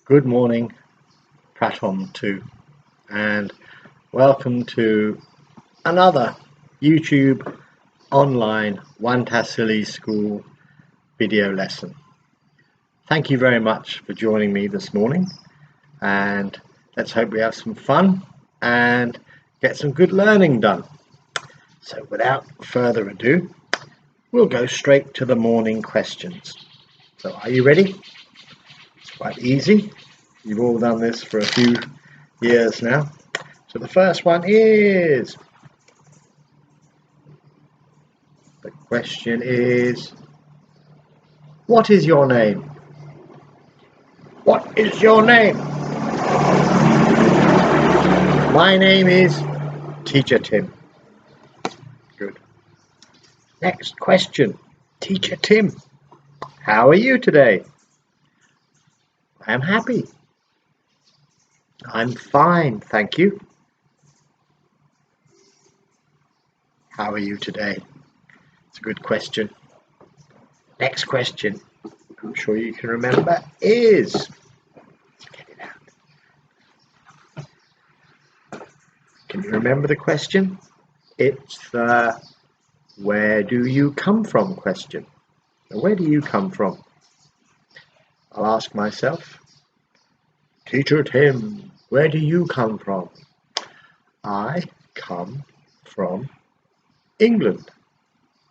Good morning, Pratom 2, and welcome to another YouTube online One Tassili School video lesson. Thank you very much for joining me this morning, and let's hope we have some fun and get some good learning done. So without further ado, we'll go straight to the morning questions. So are you ready? It's quite easy. You've all done this for a few years now. So the first one is, the question is, what is your name? What is your name? My name is Teacher Tim. Good. Next question. Teacher Tim, how are you today? I am happy. I'm fine, thank you. How are you today? It's a good question. Next question, I'm sure you can remember, is, let's get it out. Can you remember the question? It's the where do you come from question. Now, where do you come from? I'll ask myself, Teacher Tim, where do you come from? I come from England.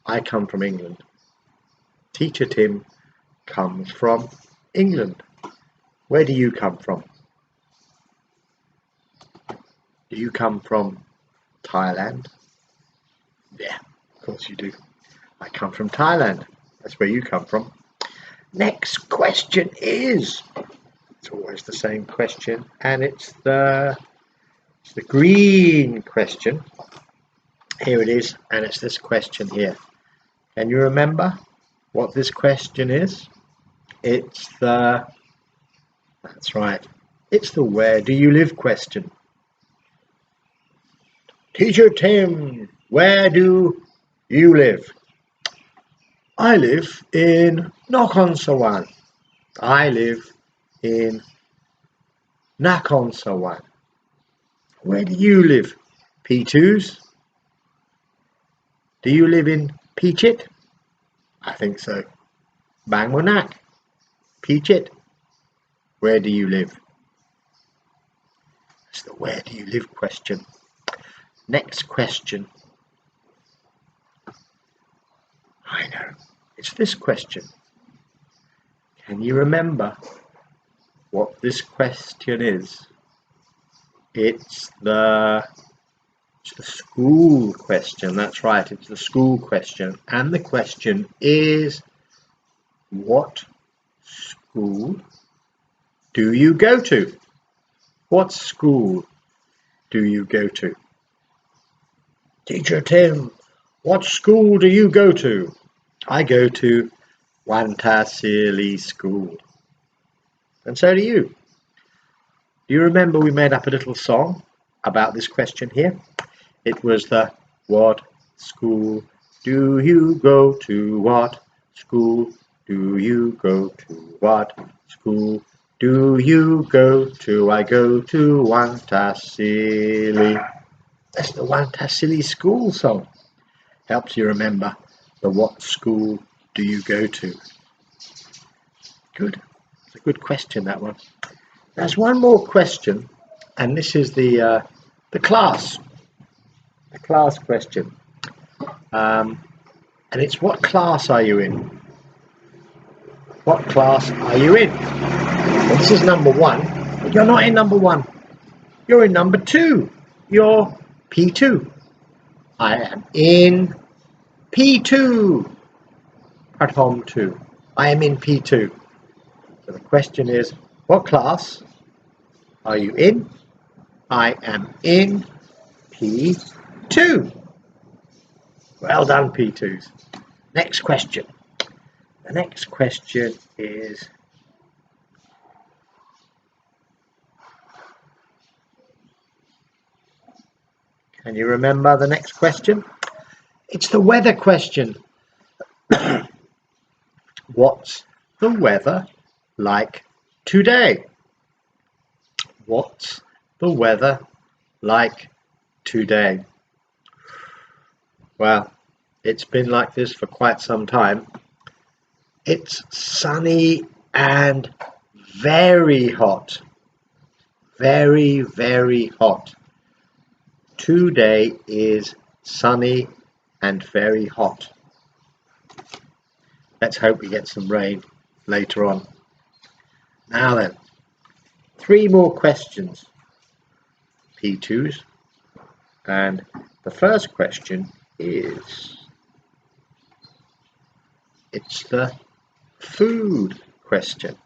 I come from England. Teacher Tim comes from England. Where do you come from? Do you come from Thailand? Yeah, of course you do. I come from Thailand. That's where you come from. Next question is, it's always the same question, and it's the green question. Here it is, and it's this question here. Can you remember what this question is? It's the, that's right, it's the where do you live question. Teacher Tim, where do you live? I live in Nakhon Sawan. I live in Nakhon Sawan. Where do you live? P2s? Do you live in Peachit? I think so. Bangmonak? Peachit? Where do you live? It's the where do you live question. Next question. I know. It's this question. Can you remember what this question is? It's the school question. That's right, it's the school question. And the question is, what school do you go to? What school do you go to? Teacher Tim, what school do you go to? I go to One Tassili School. And so do you. Do you remember we made up a little song about this question here? It was the what school do you go to? What school do you go to? What school do you go to? I go to One Tassili. That's the One Tassili School song. Helps you remember the what school do you go to. Good. It's a good question, that one. There's one more question, and this is the class. The class question. And it's what class are you in? What class are you in? Well, this is number 1, but you're not in number 1. You're in number 2. You're P2. I am in P2. Pratom 2. I am in P2. So the question is, what class are you in? I am in P2. Well done, P2s. Next question. The next question is, can you remember the next question? It's the weather question. What's the weather like today? What's the weather like today? Well, it's been like this for quite some time. It's sunny and very hot. Very, very hot. Today is sunny and very hot. Let's hope we get some rain later on. Now then, 3 more questions, P2s. And the first question is, it's the food question.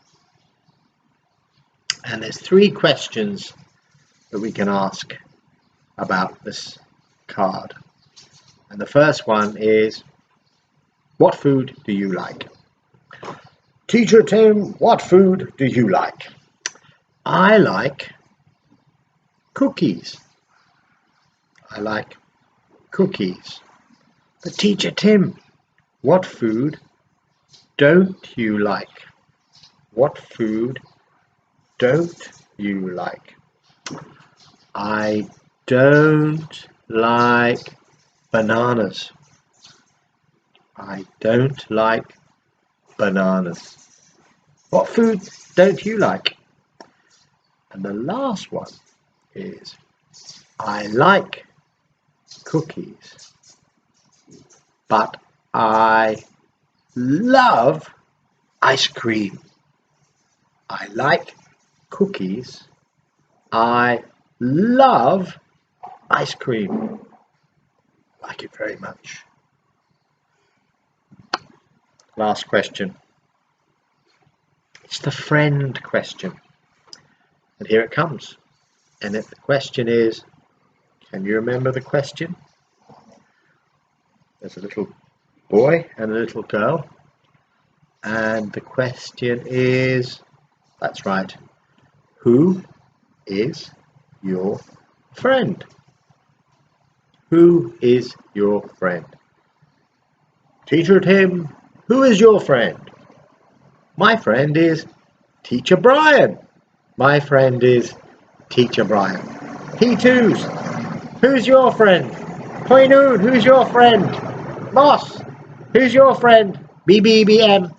And there's 3 questions that we can ask about this card. And the first one is, what food do you like? Teacher Tim, what food do you like? I like cookies. I like cookies. But Teacher Tim, what food don't you like? What food don't you like? I don't like bananas. I don't like bananas. What food don't you like? And the last one is, I like cookies, but I love ice cream. I like cookies. I love ice cream. I like it very much. Last question. It's the friend question. And here it comes. And the question is, can you remember the question? There's a little boy and a little girl. And the question is, that's right, who is your friend? Who is your friend? Teacher Tim, who is your friend? My friend is Teacher Brian. My friend is Teacher Brian. P2s, who's your friend? Koinoon, who's your friend? Moss, who's your friend? BBBM,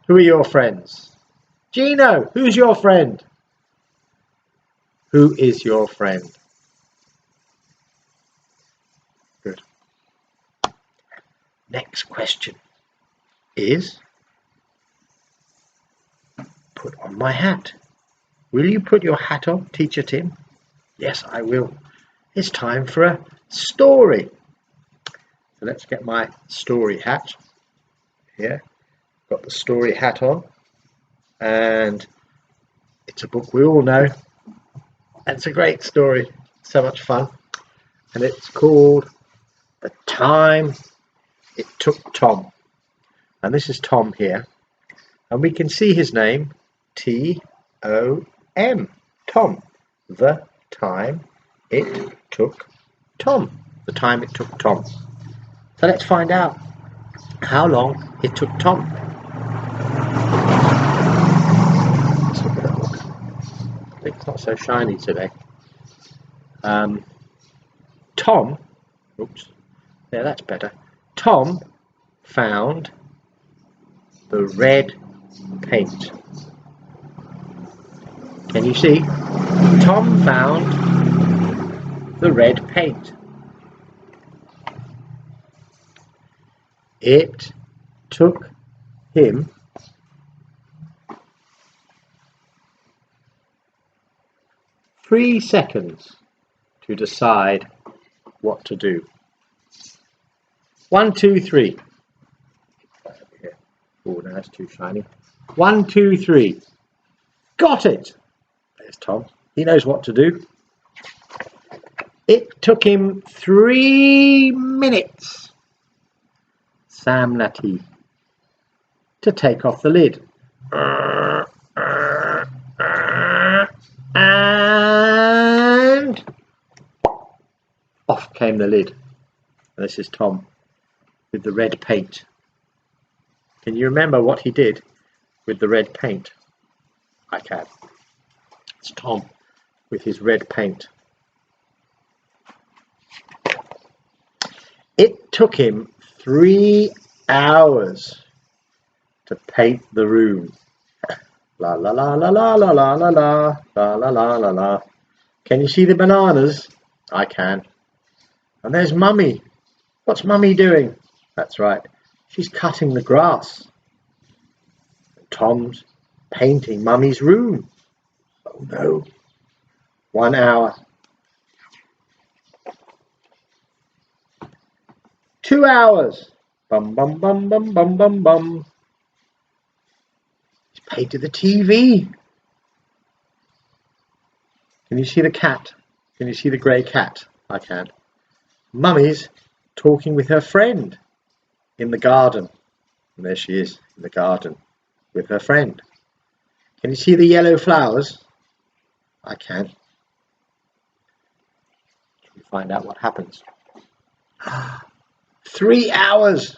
who are your friends? Gino, who's your friend? Who is your friend? Good. Next question is, put on my hat. Will you put your hat on, Teacher Tim? Yes, I will. It's time for a story. So let's get my story hat here. Got the story hat on. And it's a book we all know. And it's a great story. So much fun. And it's called The Time It Took Tom. And this is Tom here. And we can see his name, T-O-M, Tom. The Time It Took Tom. The Time It Took Tom. So let's find out how long it took Tom. Let's look at that book. I think it's not so shiny today. Tom, oops, yeah, that's better. Tom found the red paint. Can you see? Tom found the red paint. It took him 3 seconds to decide what to do. 1, 2, 3. Oh, no, that's too shiny. 1, 2, 3. Got it! There's Tom. He knows what to do. It took him 3 minutes, Sam Natty, to take off the lid. And off came the lid. And this is Tom with the red paint. Can you remember what he did with the red paint? I can. It's Tom with his red paint. It took him 3 hours to paint the room. La la la la la la la la la la la la la la. Can you see the bananas? I can. And there's Mummy. What's Mummy doing? That's right. She's cutting the grass. Tom's painting Mummy's room. Oh no. 1 hour. 2 hours. Bum bum bum bum bum bum bum. He's painted the TV. Can you see the cat? Can you see the grey cat? I can. Mummy's talking with her friend in the garden. And there she is in the garden with her friend. Can you see the yellow flowers? I can. Can we find out what happens? 3 hours.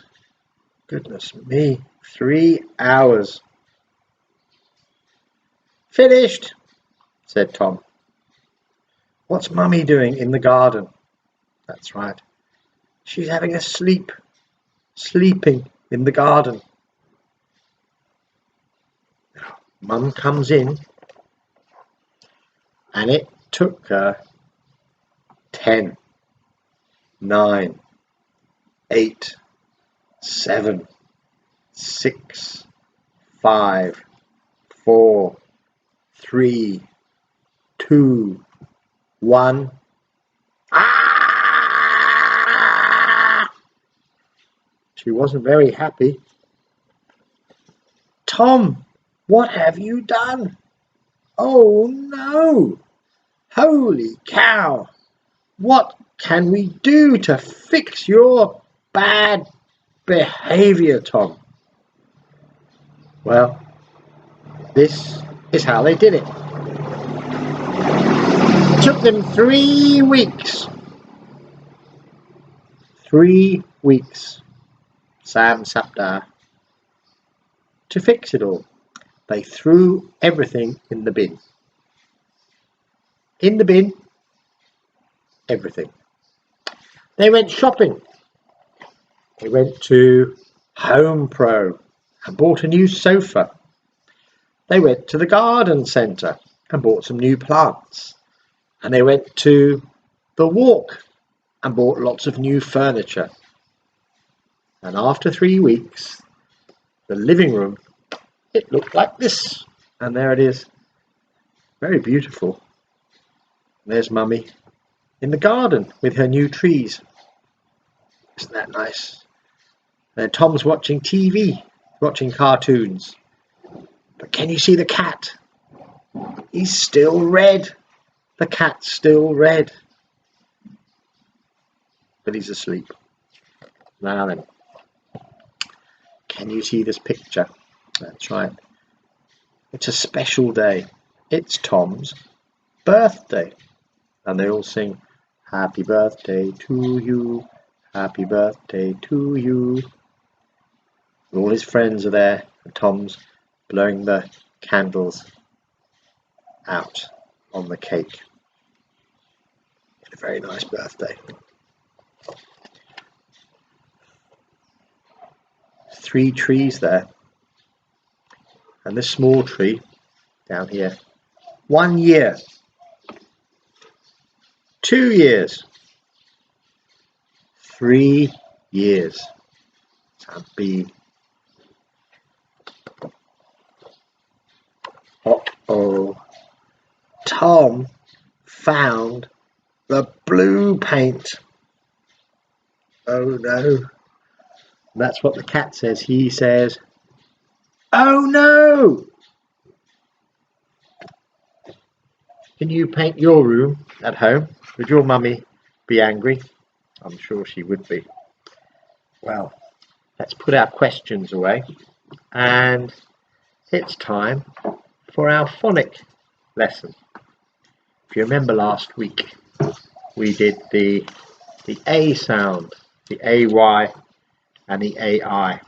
Goodness me. 3 hours. Finished, said Tom. What's Mummy doing in the garden? That's right. She's having a sleep. Sleeping in the garden. Mum comes in, and it took her 10, 9, 8, 7, 6, 5, 4, 3, 2, 1. Ah! She wasn't very happy. Tom, what have you done? Oh no! Holy cow! What can we do to fix your bad behaviour, Tom? Well, this is how they did it. It took them 3 weeks. 3 weeks, Sam Sapdar, to fix it all. They threw everything in the bin. In the bin, everything. They went shopping. They went to Home Pro and bought a new sofa. They went to the garden centre and bought some new plants. And they went to the walk and bought lots of new furniture. And after 3 weeks, the living room, it looked like this. And there it is. Very beautiful. There's Mummy in the garden with her new trees. Isn't that nice? And Tom's watching TV, watching cartoons. But can you see the cat? He's still red. The cat's still red. But he's asleep. Now then. Can you see this picture? That's right. It's a special day. It's Tom's birthday. And they all sing, Happy birthday to you. Happy birthday to you. And all his friends are there. And Tom's blowing the candles out on the cake. A very nice birthday. 3 trees there. And this small tree down here. 1 year. 2 years. 3 years. Happy. Uh-oh. Tom found the blue paint. Oh no. That's what the cat says. He says, oh no! Can you paint your room at home? Would your mummy be angry? I'm sure she would be. Well, let's put our questions away. And it's time for our phonic lesson. If you remember last week, we did the A sound, the AY and the AI. And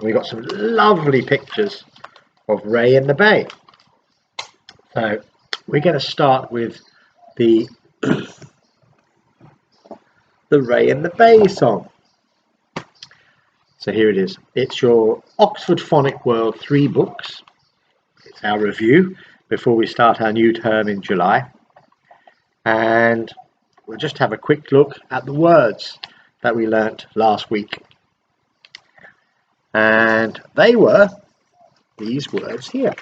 we got some lovely pictures of Ray in the Bay. So we're going to start with the the Ray and the Bay song. So here it is. It's your Oxford Phonic World 3 books. It's our review before we start our new term in July. And we'll just have a quick look at the words that we learnt last week. And they were these words here.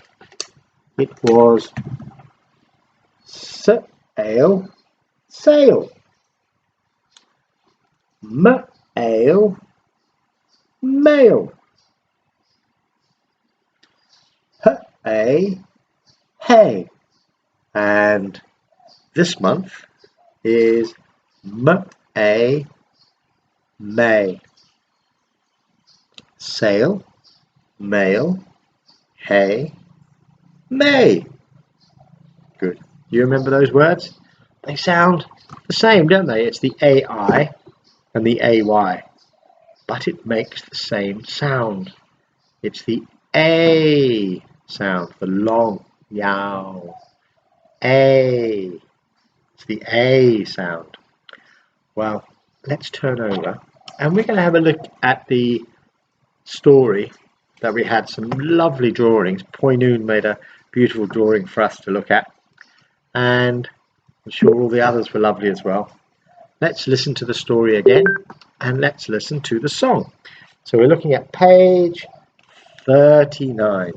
It was sail, sail, mail, mail, hay, hay, and this month is May. Sail, mail, hay, May. Good. You remember those words? They sound the same, don't they? It's the AI and the AY, but it makes the same sound. It's the A sound, the long, yow. A. It's the A sound. Well, let's turn over and we're going to have a look at the story that we had. Some lovely drawings. Poi Noon made a beautiful drawing for us to look at, and I'm sure all the others were lovely as well. Let's listen to the story again and let's listen to the song. So we're looking at page 39.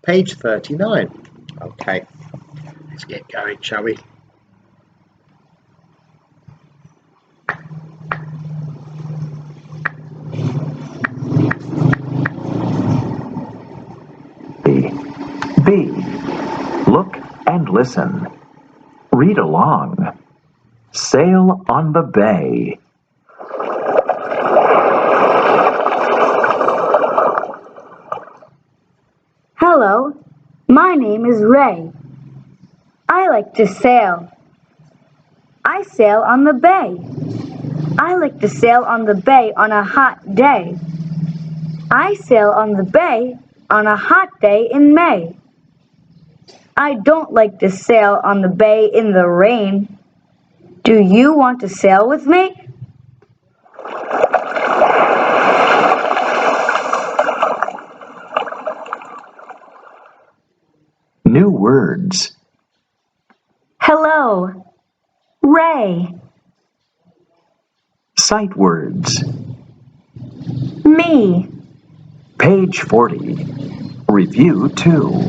Page 39. Okay, let's get going, shall we? B. Look and listen. Read along. Sail on the bay. Hello, my name is Ray. I like to sail. I sail on the bay. I like to sail on the bay on a hot day. I sail on the bay on a hot day in May. I don't like to sail on the bay in the rain. Do you want to sail with me? New words. Hello, Ray. Sight words. Me. Page 40. Review 2.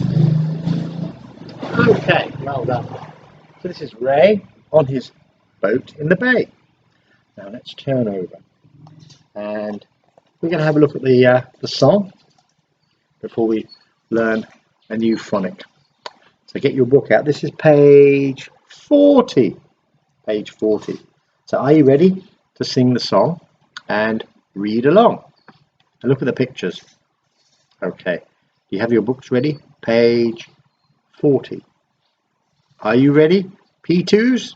Okay, well done. So this is Ray on his boat in the bay. Now let's turn over and we're going to have a look at the song before we learn a new phonic. So get your book out. This is page 40. Page 40. So are you ready to sing the song and read along? And look at the pictures. Okay. Do you have your books ready? Page 40. Are you ready, P2s?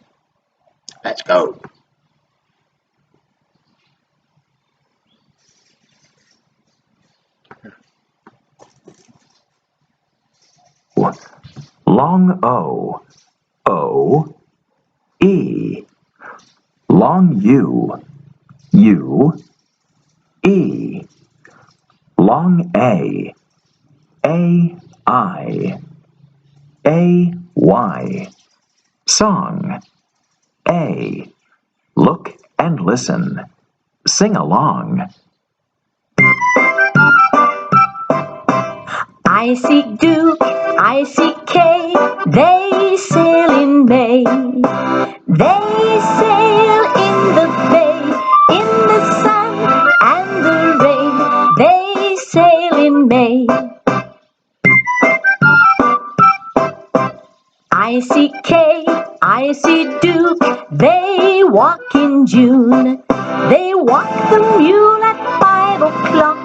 Let's go. Long O. O. E. Long U. U. E. Long A. A. I. A. Y. Song. A. Look and listen. Sing along. I see Duke, I see Kay, they sail in May. They sail in the bay, in the sun and the rain. They sail in May. I see Kay, I see Duke, they walk in June. They walk the mule at 5 o'clock,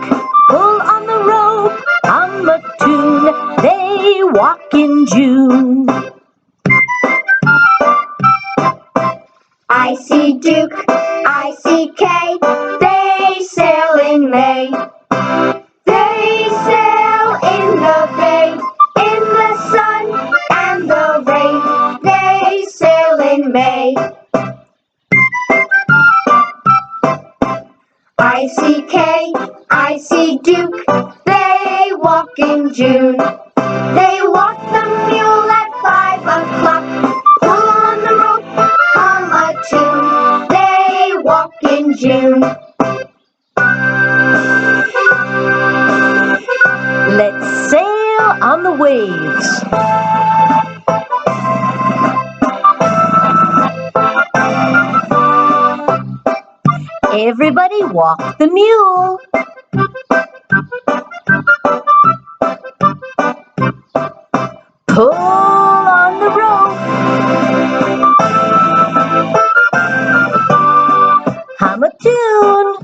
pull on the rope, hum a tune. They walk in June. I see Duke, I see Kay, they sail in May. They sail in the bay, in the sun and the rain. They sail in walk in June. They walk the mule at 5 o'clock. Pull on the rope, hum a tune. They walk in June. Let's sail on the waves. Everybody walk the mule. Pull on the rope. Hum a tune.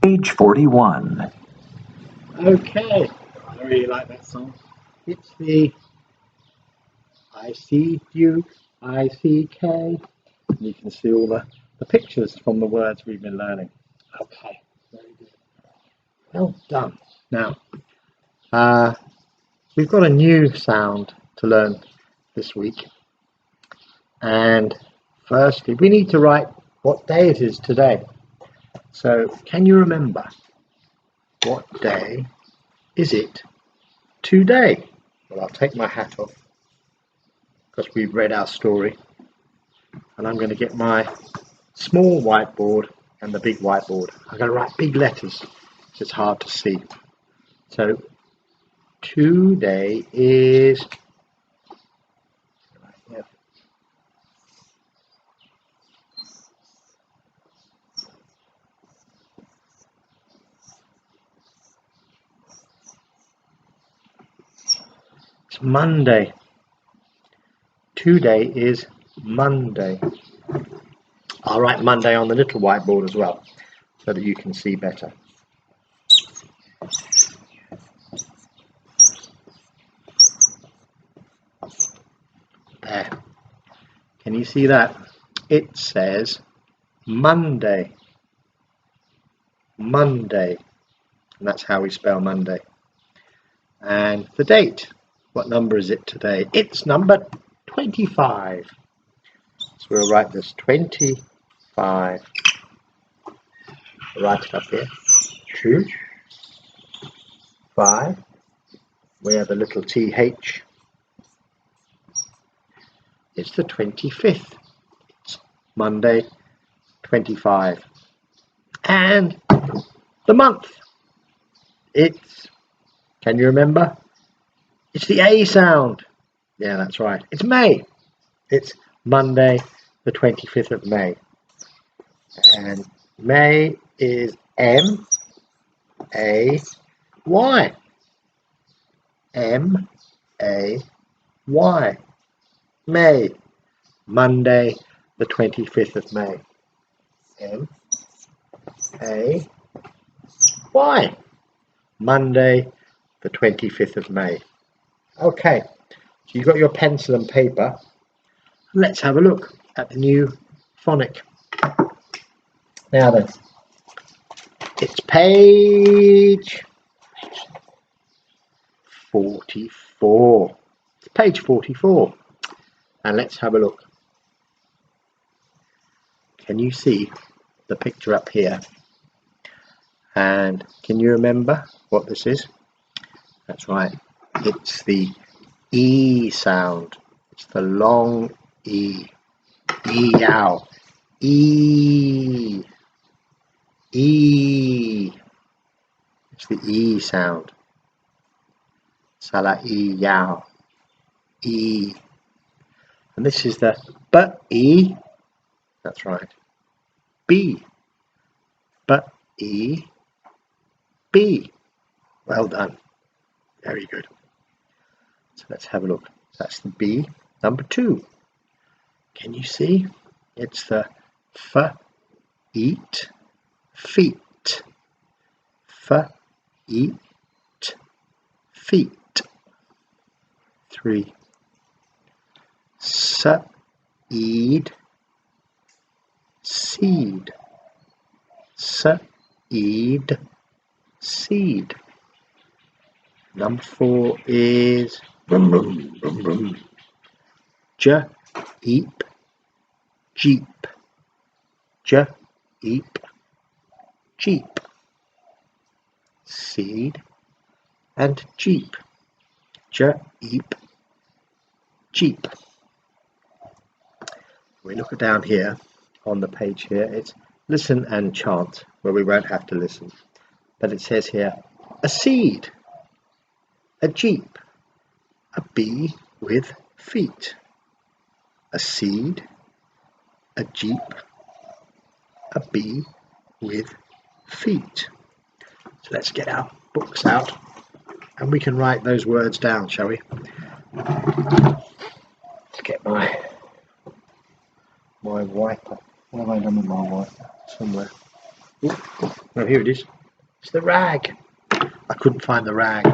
Page 41. Okay, I really like that song. It's the I see you, I see K. You can see all the pictures from the words we've been learning. Okay, very good. Well done. Now, we've got a new sound to learn this week. And firstly, we need to write what day it is today. So, can you remember what day is it today? Well, I'll take my hat off because we've read our story. And I'm going to get my small whiteboard and the big whiteboard. I'm going to write big letters, so it's hard to see. So, today is it's Monday. Today is Monday. I'll write Monday on the little whiteboard as well, so that you can see better. There. Can you see that? It says Monday. Monday. And that's how we spell Monday. And the date. What number is it today? It's number 25. So we'll write this 25. Write it up here. 2, 5. We have a little TH. It's the 25th. It's Monday, 25. And the month. It's, can you remember? It's the A sound. Yeah, that's right. It's May. It's Monday, the 25th of May. And May is M-A-Y. M-A-Y. May. Monday, the 25th of May. M-A-Y. Monday, the 25th of May. Okay, so you've got your pencil and paper. Let's have a look at the new phonic. Now then, it's page 44. It's page 44. And let's have a look. Can you see the picture up here? And can you remember what this is? That's right. It's the E sound. It's the long E. E-ow. E. E. It's the E sound. Sala-E-yow. E. And this is the B-E. That's right. B. B-E. B. Well done. Very good. So let's have a look. That's the B. Number 2. Can you see? It's the F-eat. Feet. F-eat. Feet. 3. S-eed. Seed. S-eed. Seed. Number 4 is brum, brum, brum, brum. J-eep. Jeep. J-eep. jeep. Seed and jeep. Jeep, jeep. We look down here on the page here, it's listen and chant, where we won't have to listen. But it says here, a seed, a jeep, a bee with feet. A seed, a jeep, a bee with feet. So let's get our books out and we can write those words down, shall we? Let's get my wiper. What have I done with my wiper? Somewhere. Oh, here it is. It's the rag. I couldn't find the rag.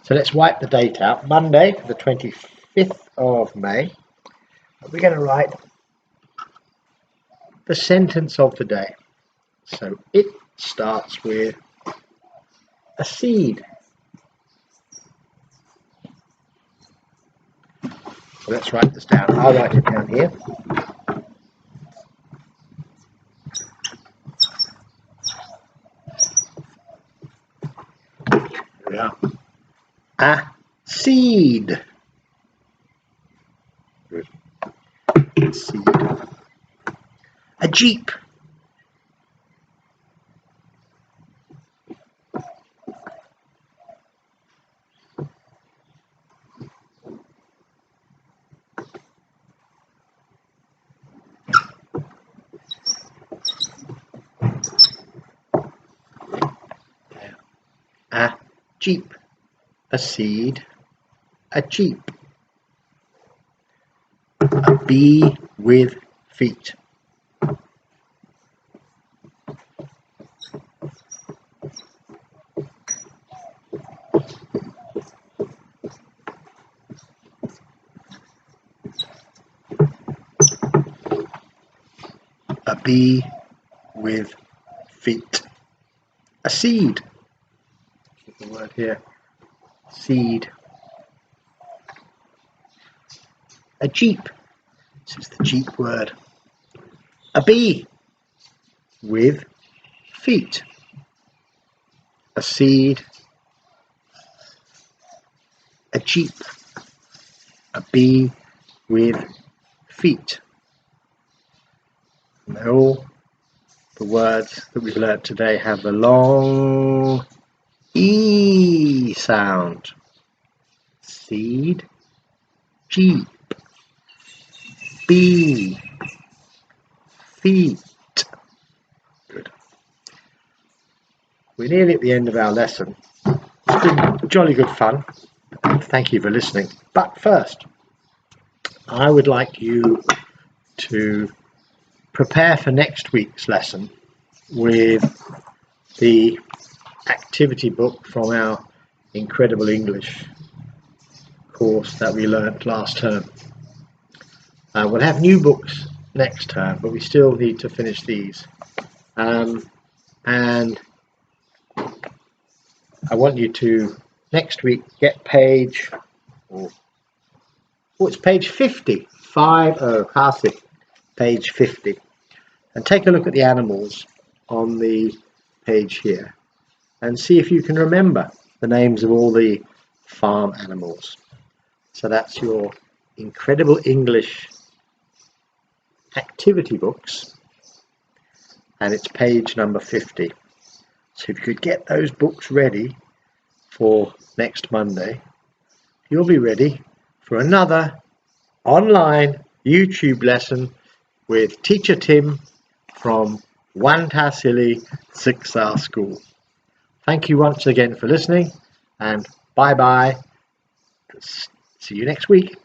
So let's wipe the date out. Monday, the 25th of May. We're going to write the sentence of the day. So it starts with a seed. So let's write this down. I'll write it down here. There we are. A seed. Good. Seed. A jeep. A jeep. A seed. A jeep. A bee with feet. A bee with feet. A seed. Keep the word here. Seed. A jeep. This is the jeep word. A bee with feet. A seed. A jeep. A bee with feet. And all the words that we've learnt today have the long E sound. Seed, jeep, bee, feet. Good. We're nearly at the end of our lesson. It's been jolly good fun. Thank you for listening. But first, I would like you to prepare for next week's lesson with the activity book from our Incredible English course that we learnt last term. We'll have new books next term, but we still need to finish these. And I want you to next week get page, it's page 50, classic, page 50, and take a look at the animals on the page here and see if you can remember the names of all the farm animals. So that's your Incredible English activity books, and it's page number 50. So if you could get those books ready for next Monday, you'll be ready for another online YouTube lesson with Teacher Tim from Wantasili Siksar School. Thank you once again for listening, and bye bye. See you next week.